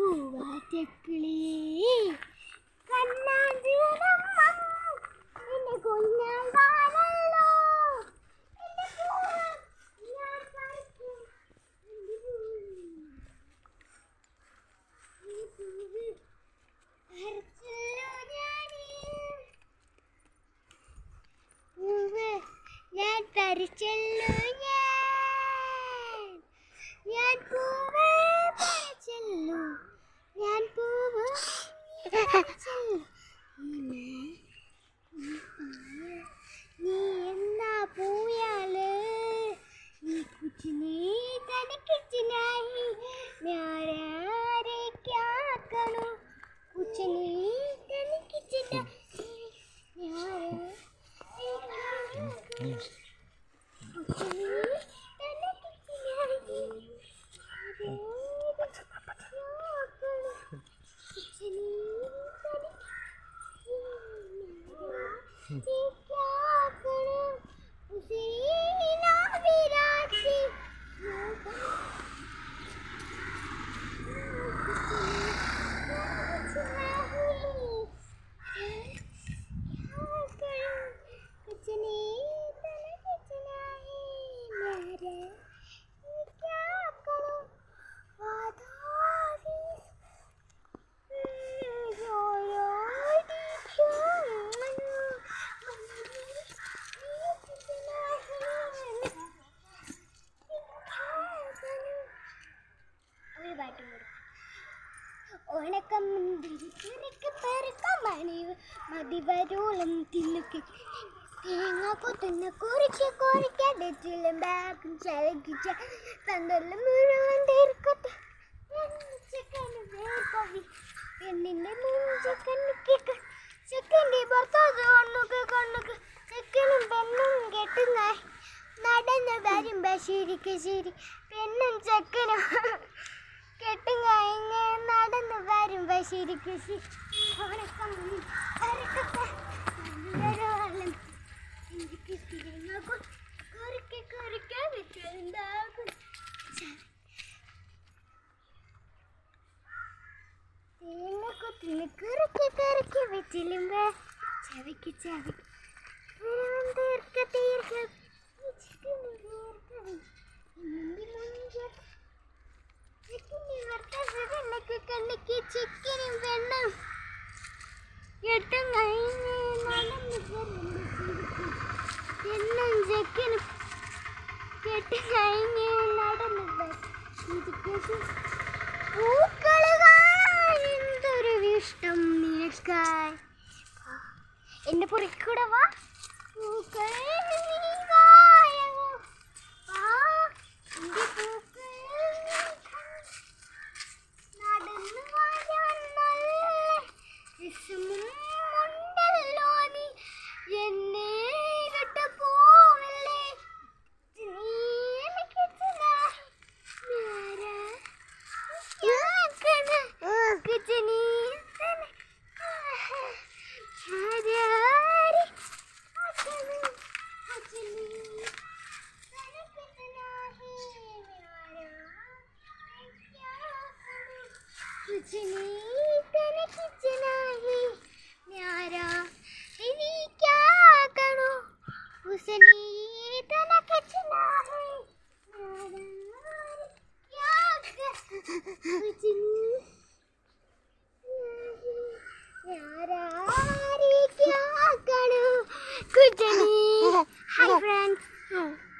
പൂവാറ്റക്കിളി കണ്ണാഞ്ചിരമ്മ എന്നെ കൊല്ലാൻ വാനല്ലോ എന്റെ പൂവ് ഞാൻ പറിക്കും എന്റെ പൂവ് പറിച്ചല്ലോ പൂവ് ഞാൻ പറിച്ചല്ലോ ഞാൻ പൂവ് പറിച്ചല്ലോ ഞാൻ പൂവ് നീ എന്നാ പോയാല് നീ കുച്ചിനെ തനിക്കിച്ചിനായി ഞാരെ ക്യാക്കണു കുച്ചിനെ തനിക്കിച്ചിന ഉണക്കം മതിവരോളം തിന്നുക്ക് തേങ്ങ കൊത്തുന്ന കുറിക്കാലും ബാക്കും ചലക്കിച്ച തന്തല്ല മുഴുവൻ തീർക്കട്ടെ പെണ്ണിന്റെ ചെക്കൻ്റെ ഭർത്താവ് കണ്ണുക്ക് ചെക്കനും പെണ്ണും കെട്ടുന്നായി നടന്ന് വരുമ്പോ ശരിക്ക് ശരി പെണ്ണും ചെക്കനും കെട്ടും കഴിഞ്ഞ് നടന്ന് വരുമ്പോ ശരിക്ക് കുറുക്കി വെച്ചില്ലുമ്പോ ചവിക്ക് തീർക്ക കണ്ണിക്ക് ചിക്കനും വെണ്ണം കെട്ടും കഴിഞ്ഞ് നടന്ന് പെണ്ണും ചെക്കനും കെട്ടും കഴിഞ്ഞ് നടന്ന് പൂക്കള് എന്തൊരു ഇഷ്ടം നിനക്കായി എന്റെ പുറക്കൂടെ വാ പൂക്കൾ Hi friends.